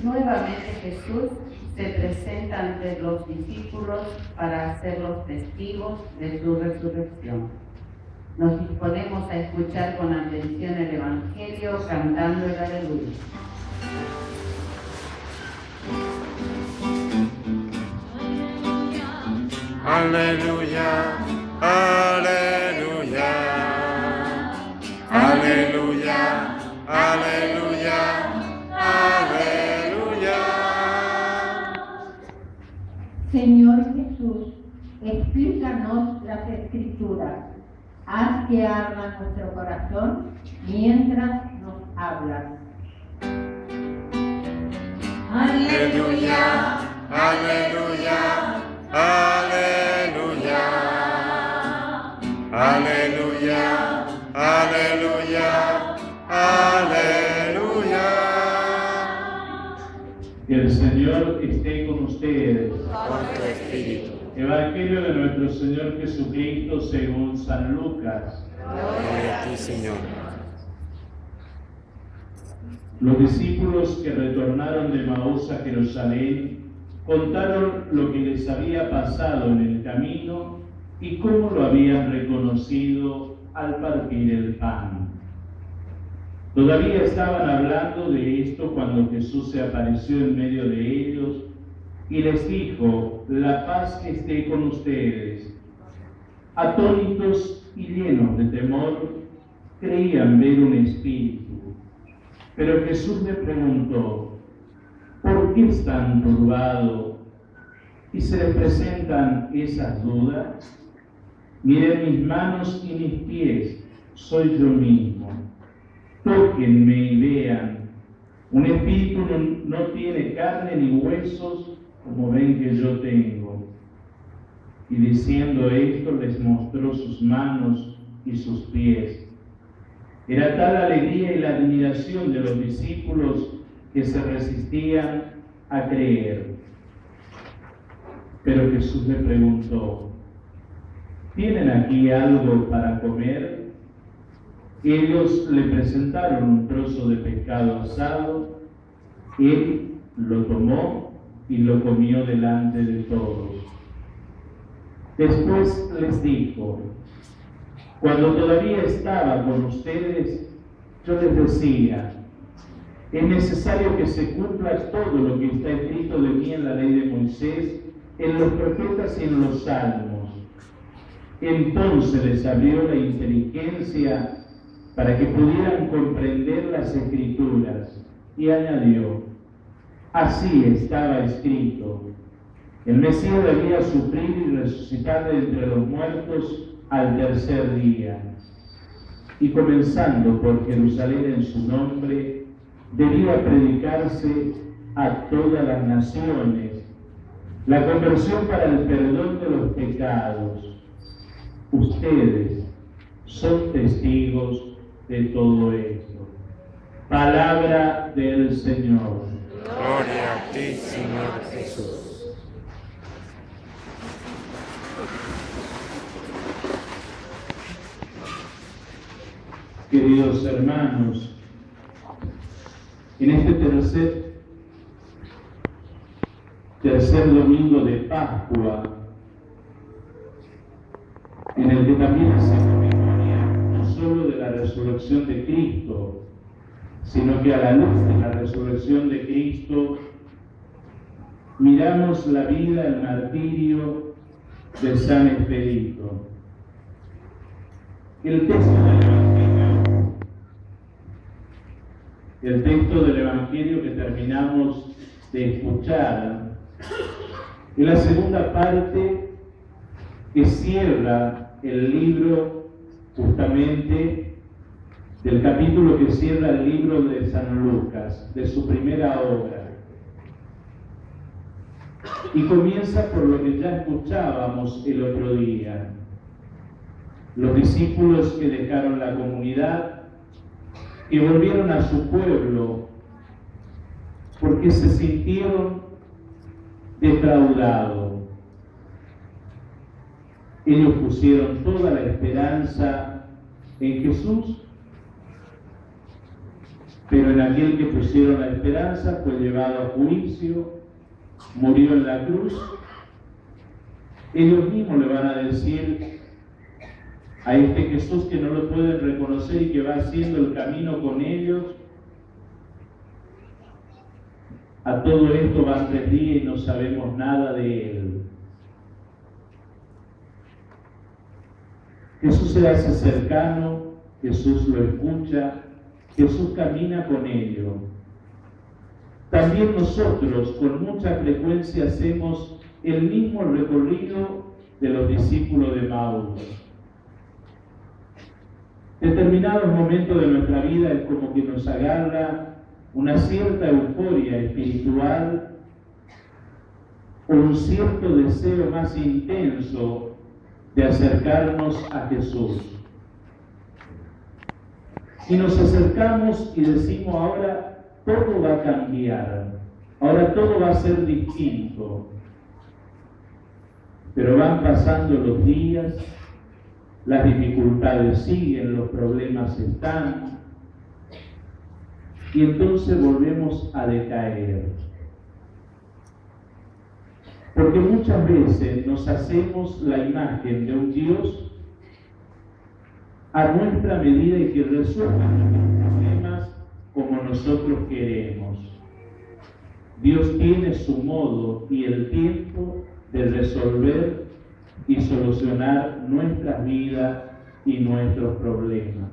Nuevamente Jesús se presenta ante los discípulos para hacerlos testigos de su resurrección. Nos disponemos a escuchar con atención el Evangelio cantando el Aleluya. Aleluya, aleluya, aleluya, aleluya, aleluya. Señor Jesús, explícanos las Escrituras. Haz que arda nuestro corazón mientras nos hablas. Aleluya, aleluya, aleluya, aleluya, aleluya, aleluya. Que el Señor esté con ustedes. Con tu espíritu. Evangelio de nuestro Señor Jesucristo según San Lucas. Gloria a ti, Señor. Los discípulos que retornaron de Maús a Jerusalén contaron lo que les había pasado en el camino y cómo lo habían reconocido al partir el pan. Todavía estaban hablando de esto cuando Jesús se apareció en medio de ellos y les dijo: la paz esté con ustedes. Atónitos y llenos de temor, creían ver un espíritu. Pero Jesús les preguntó: ¿por qué están turbados? Y se les presentan esas dudas. Miren mis manos y mis pies, soy yo mismo. Tóquenme y vean. Un espíritu no tiene carne ni huesos, como ven que yo tengo. Y diciendo esto, les mostró sus manos y sus pies. Era tal la alegría y la admiración de los discípulos que se resistían a creer. Pero Jesús le preguntó: ¿tienen aquí algo para comer? Ellos le presentaron un trozo de pescado asado. Él lo tomó y lo comió delante de todos. Después les dijo: cuando todavía estaba con ustedes, yo les decía: es necesario que se cumpla todo lo que está escrito de mí en la ley de Moisés, en los profetas y en los salmos. Entonces les abrió la inteligencia para que pudieran comprender las Escrituras, y añadió: así estaba escrito, el Mesías debía sufrir y resucitar de entre los muertos al tercer día, y comenzando por Jerusalén en su nombre, debía predicarse a todas las naciones, la conversión para el perdón de los pecados. Ustedes son testigos de todo esto. Palabra del Señor. Gloria a ti, Señor Jesús. Queridos hermanos, en este tercer domingo de Pascua, en el que también se conmemoria no solo de la resurrección de Cristo, sino que a la luz de la resurrección de Cristo miramos la vida, el martirio de San Expedito. El texto del Evangelio que terminamos de escuchar es la segunda parte que cierra el libro, justamente del capítulo que cierra el libro de San Lucas, de su primera obra. Y comienza por lo que ya escuchábamos el otro día. Los discípulos que dejaron la comunidad, que volvieron a su pueblo, porque se sintieron defraudados. Ellos pusieron toda la esperanza en Jesús, Pero en aquel que pusieron la esperanza fue llevado a juicio, murió en la cruz. Ellos mismos le van a decir a este Jesús que no lo pueden reconocer y que va haciendo el camino con ellos: a todo esto van 3 días y no sabemos nada de él. Jesús se hace cercano, Jesús lo escucha, Jesús camina con ellos. También nosotros con mucha frecuencia hacemos el mismo recorrido de los discípulos de Maús. Determinados momentos de nuestra vida es como que nos agarra una cierta euforia espiritual o un cierto deseo más intenso de acercarnos a Jesús. Y nos acercamos y decimos: ahora todo va a cambiar, ahora todo va a ser distinto. Pero van pasando los días, las dificultades siguen, los problemas están, y entonces volvemos a decaer. Porque muchas veces nos hacemos la imagen de un Dios a nuestra medida y que resuelva nuestros problemas como nosotros queremos. Dios tiene su modo y el tiempo de resolver y solucionar nuestras vidas y nuestros problemas.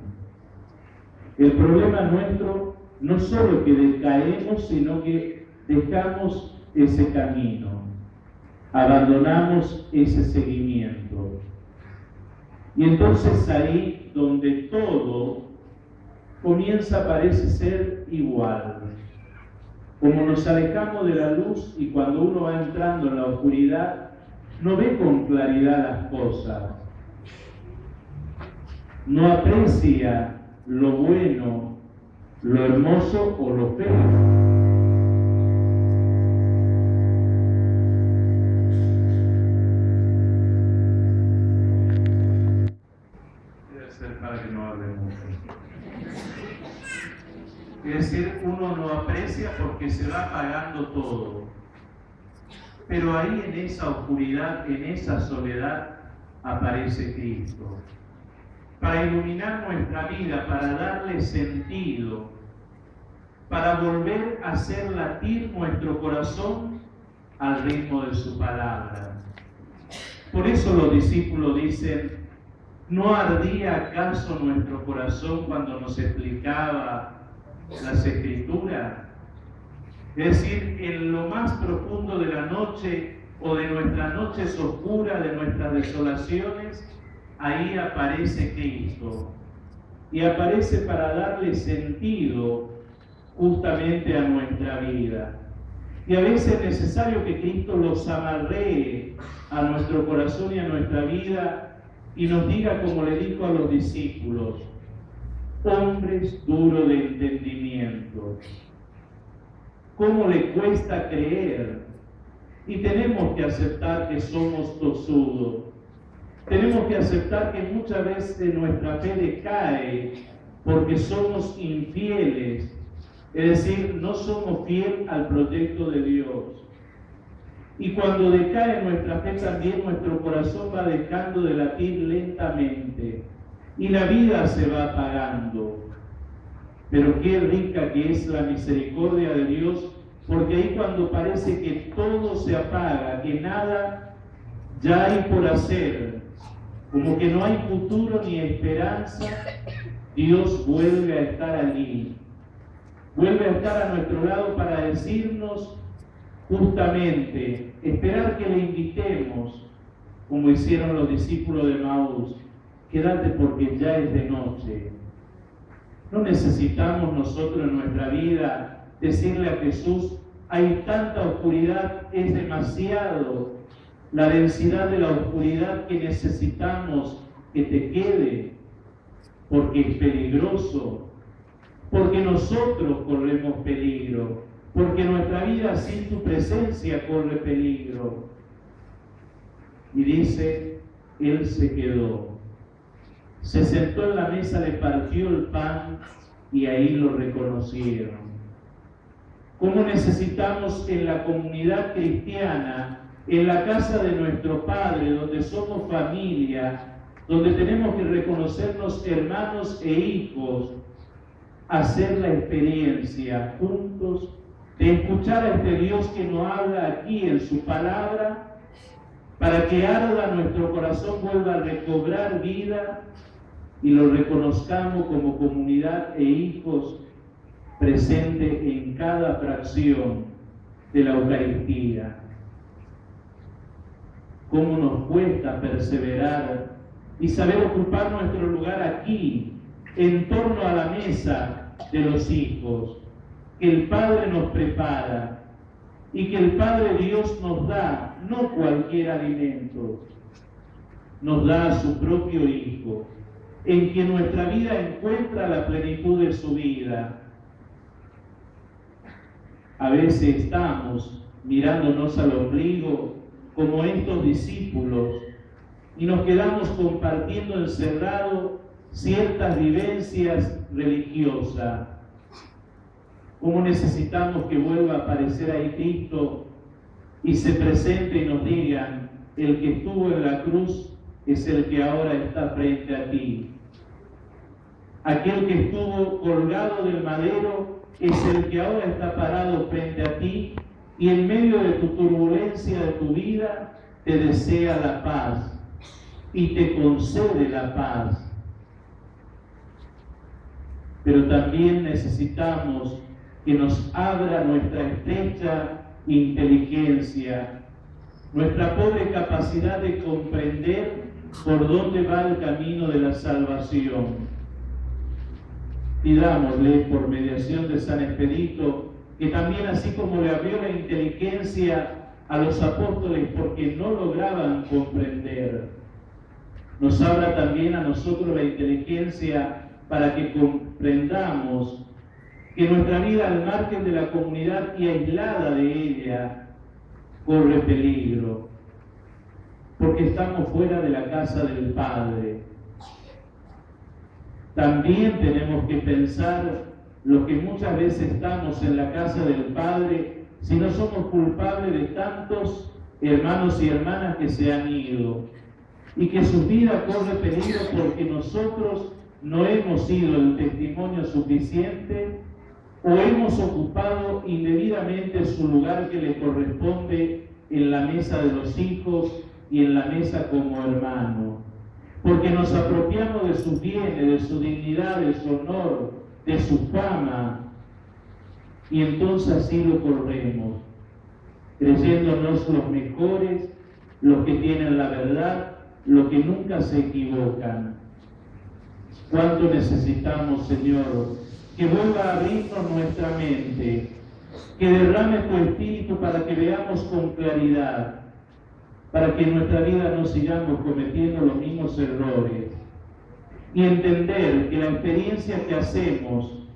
El problema nuestro no solo que decaemos, sino que dejamos ese camino, abandonamos ese seguimiento. Y entonces ahí donde todo comienza, parece ser igual. Como nos alejamos de la luz y cuando uno va entrando en la oscuridad, no ve con claridad las cosas, no aprecia lo bueno, lo hermoso o lo feo. Debe ser para que no hable mucho. Es decir, uno no aprecia porque se va apagando todo. Pero ahí en esa oscuridad, en esa soledad, aparece Cristo. Para iluminar nuestra vida, para darle sentido, para volver a hacer latir nuestro corazón al ritmo de su palabra. Por eso los discípulos dicen: ¿no ardía acaso nuestro corazón cuando nos explicaba las Escrituras? Es decir, en lo más profundo de la noche o de nuestras noches oscuras, de nuestras desolaciones, ahí aparece Cristo. Y aparece para darle sentido justamente a nuestra vida. Y a veces es necesario que Cristo los amarree a nuestro corazón y a nuestra vida y nos diga, como le dijo a los discípulos: hombres duros de entendimiento. ¿Cómo le cuesta creer? Y tenemos que aceptar que somos tosudos. Tenemos que aceptar que muchas veces nuestra fe decae porque somos infieles. Es decir, no somos fieles al proyecto de Dios. Y cuando decae nuestra fe, también nuestro corazón va dejando de latir lentamente. Y la vida se va apagando. Pero qué rica que es la misericordia de Dios, porque ahí cuando parece que todo se apaga, que nada ya hay por hacer, como que no hay futuro ni esperanza, Dios vuelve a estar allí. Vuelve a estar a nuestro lado para decirnos justamente, esperar que le invitemos, como hicieron los discípulos de Maús: quédate porque ya es de noche. No necesitamos nosotros en nuestra vida decirle a Jesús: hay tanta oscuridad, es demasiado la densidad de la oscuridad que necesitamos que te quede, porque es peligroso, porque nosotros corremos peligro, porque nuestra vida sin tu presencia corre peligro. Y dice, Él se quedó. Se sentó en la mesa, le partió el pan, y ahí lo reconocieron. ¿Cómo necesitamos en la comunidad cristiana, en la casa de nuestro Padre, donde somos familia, donde tenemos que reconocernos hermanos e hijos, hacer la experiencia juntos de escuchar a este Dios que nos habla aquí en su palabra, para que arda nuestro corazón, vuelva a recobrar vida y lo reconozcamos como comunidad e hijos presente en cada fracción de la Eucaristía? ¿Cómo nos cuesta perseverar y saber ocupar nuestro lugar aquí, en torno a la mesa de los hijos, que el Padre nos prepara y que el Padre Dios nos da, no cualquier alimento, nos da a su propio Hijo, en que nuestra vida encuentra la plenitud de su vida? A veces estamos mirándonos al ombligo como estos discípulos y nos quedamos compartiendo encerrados ciertas vivencias religiosas. ¿Cómo necesitamos que vuelva a aparecer ahí Cristo y se presente y nos digan: el que estuvo en la cruz es el que ahora está frente a ti? Aquel que estuvo colgado del madero es el que ahora está parado frente a ti y en medio de tu turbulencia de tu vida te desea la paz y te concede la paz. Pero también necesitamos que nos abra nuestra estrecha inteligencia, nuestra pobre capacidad de comprender por dónde va el camino de la salvación. Pidámosle por mediación de San Expedito que también, así como le abrió la inteligencia a los apóstoles porque no lograban comprender, nos abra también a nosotros la inteligencia para que comprendamos que nuestra vida al margen de la comunidad y aislada de ella corre peligro, porque estamos fuera de la casa del Padre. También tenemos que pensar los que muchas veces estamos en la casa del Padre, si no somos culpables de tantos hermanos y hermanas que se han ido y que su vida corre peligro porque nosotros no hemos sido el testimonio suficiente o hemos ocupado indebidamente su lugar que le corresponde en la mesa de los hijos y en la mesa como hermano, porque nos apropiamos de sus bienes, de su dignidad, de su honor, de su fama, y entonces así lo corremos, creyéndonos los mejores, los que tienen la verdad, los que nunca se equivocan. ¿Cuánto necesitamos, Señor, que vuelva a abrirnos nuestra mente, que derrame tu Espíritu para que veamos con claridad, para que en nuestra vida no sigamos cometiendo los mismos errores, y entender que la experiencia que hacemos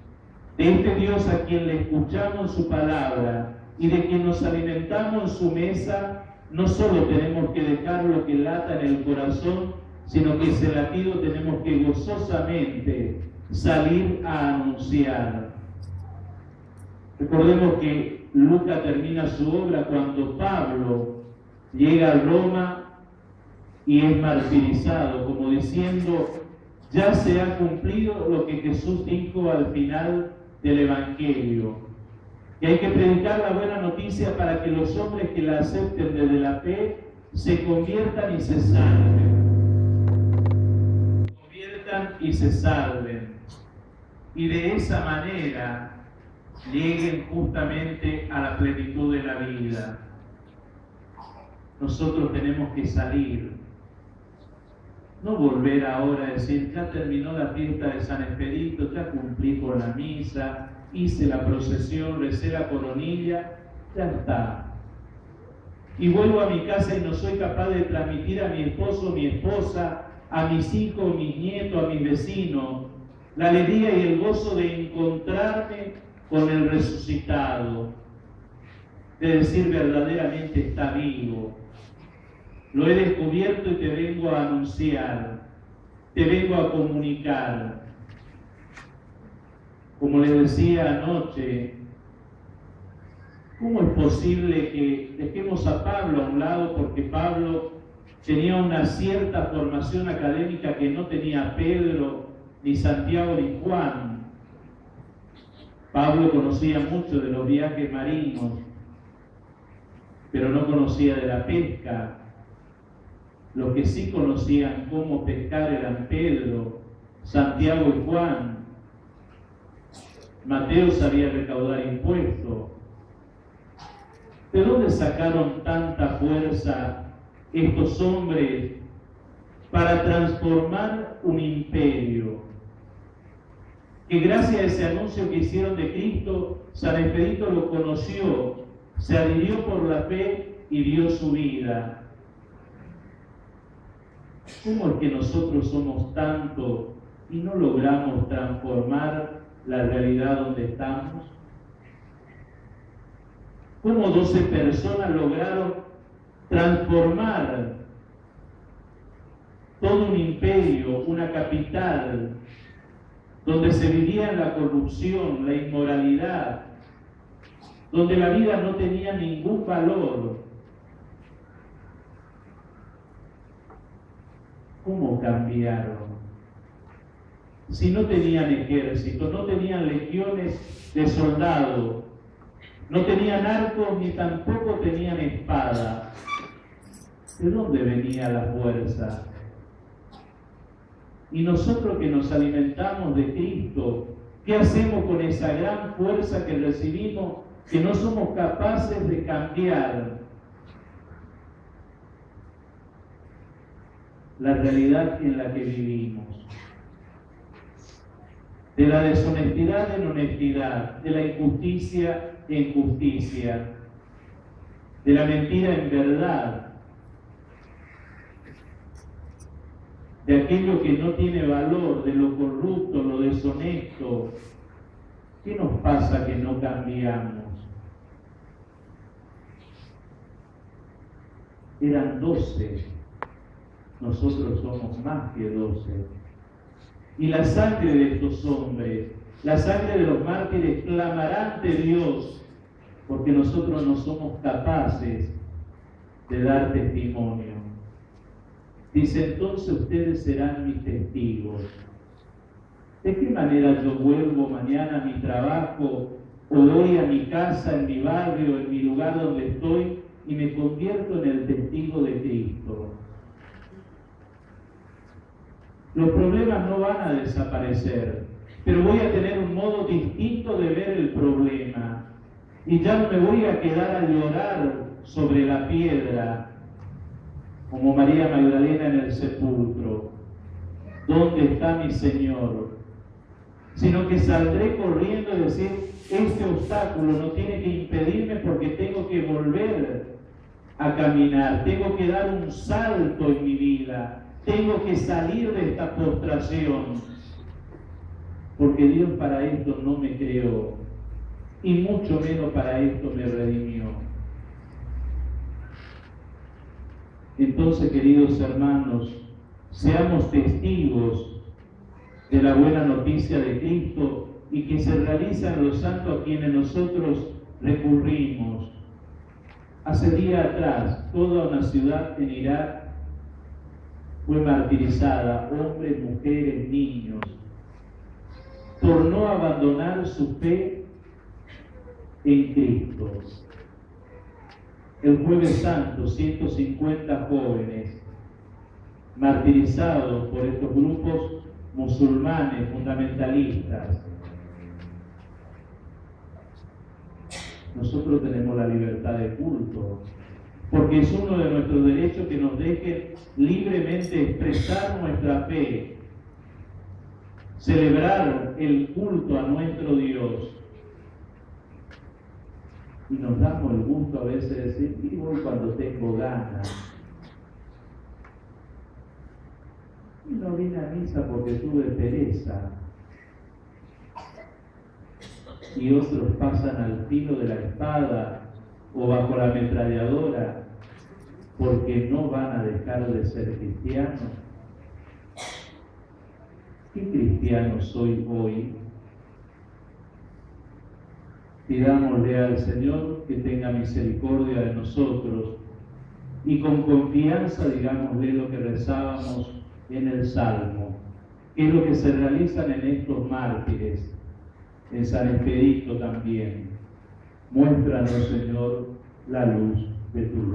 de este Dios a quien le escuchamos su palabra y de quien nos alimentamos en su mesa, no solo tenemos que dejarlo que lata en el corazón, sino que ese latido tenemos que gozosamente salir a anunciar. Recordemos que Lucas termina su obra cuando Pablo llega a Roma y es martirizado, como diciendo: ya se ha cumplido lo que Jesús dijo al final del Evangelio, que hay que predicar la buena noticia para que los hombres que la acepten desde la fe se conviertan y se salven. Y se salven, y de esa manera lleguen justamente a la plenitud de la vida. Nosotros tenemos que salir, no volver ahora a decir: ya terminó la fiesta de San Expedito, ya cumplí con la misa, hice la procesión, recé la coronilla, ya está. Y vuelvo a mi casa y no soy capaz de transmitir a mi esposo o mi esposa, a mis hijos, mis nietos, a mis vecinos, la alegría y el gozo de encontrarme con el resucitado, de decir verdaderamente está vivo. Lo he descubierto y te vengo a anunciar, te vengo a comunicar. Como les decía anoche, ¿cómo es posible que dejemos a Pablo a un lado porque Pablo tenía una cierta formación académica que no tenía Pedro, ni Santiago, ni Juan? Pablo conocía mucho de los viajes marinos, pero no conocía de la pesca. Los que sí conocían cómo pescar eran Pedro, Santiago y Juan. Mateo sabía recaudar impuestos. ¿De dónde sacaron tanta fuerza estos hombres para transformar un imperio? Que gracias a ese anuncio que hicieron de Cristo, San Expedito lo conoció, se adhirió por la fe y dio su vida. ¿Cómo es que nosotros somos tanto y no logramos transformar la realidad donde estamos? ¿Cómo 12 personas lograron transformar todo un imperio, una capital, donde se vivía en la corrupción, la inmoralidad, donde la vida no tenía ningún valor? ¿Cómo cambiaron? Si no tenían ejército, no tenían legiones de soldados, no tenían arcos ni tampoco tenían espada, ¿de dónde venía la fuerza? Y nosotros que nos alimentamos de Cristo, ¿qué hacemos con esa gran fuerza que recibimos, que no somos capaces de cambiar la realidad en la que vivimos? De la deshonestidad en honestidad, de la injusticia en justicia, de la mentira en verdad, de aquello que no tiene valor, de lo corrupto, lo deshonesto. ¿Qué nos pasa que no cambiamos? Eran 12, nosotros somos más que 12. Y la sangre de estos hombres, la sangre de los mártires clamará ante Dios, porque nosotros no somos capaces de dar testimonio. Dice, entonces ustedes serán mis testigos. ¿De qué manera yo vuelvo mañana a mi trabajo, o voy a mi casa, en mi barrio, en mi lugar donde estoy, y me convierto en el testigo de Cristo? Los problemas no van a desaparecer, pero voy a tener un modo distinto de ver el problema. Y ya no me voy a quedar a llorar sobre la piedra, como María Magdalena en el sepulcro. ¿Dónde está mi Señor? Sino que saldré corriendo y decir, este obstáculo no tiene que impedirme porque tengo que volver a caminar, tengo que dar un salto en mi vida. Tengo que salir de esta postración, porque Dios para esto no me creó, y mucho menos para esto me redimió. Entonces, queridos hermanos, seamos testigos de la buena noticia de Cristo y que se realizan los santos a quienes nosotros recurrimos. Hace días atrás, toda una ciudad en Irak fue martirizada, hombres, mujeres, niños, por no abandonar su fe en Cristo. El Jueves Santo, 150 jóvenes martirizados por estos grupos musulmanes fundamentalistas. Nosotros tenemos la libertad de culto, porque es uno de nuestros derechos que nos dejen libremente expresar nuestra fe, celebrar el culto a nuestro Dios. Y nos damos el gusto a veces de decir, y voy cuando tengo ganas. Y no vine a misa porque tuve pereza. Y otros pasan al filo de la espada o bajo la ametralladora porque no van a dejar de ser cristianos. ¿Qué cristiano soy hoy? Pidámosle al Señor que tenga misericordia de nosotros y con confianza digámosle lo que rezábamos en el Salmo, que es lo que se realizan en estos mártires, en San Expedito también. Muéstranos, Señor, la luz de tu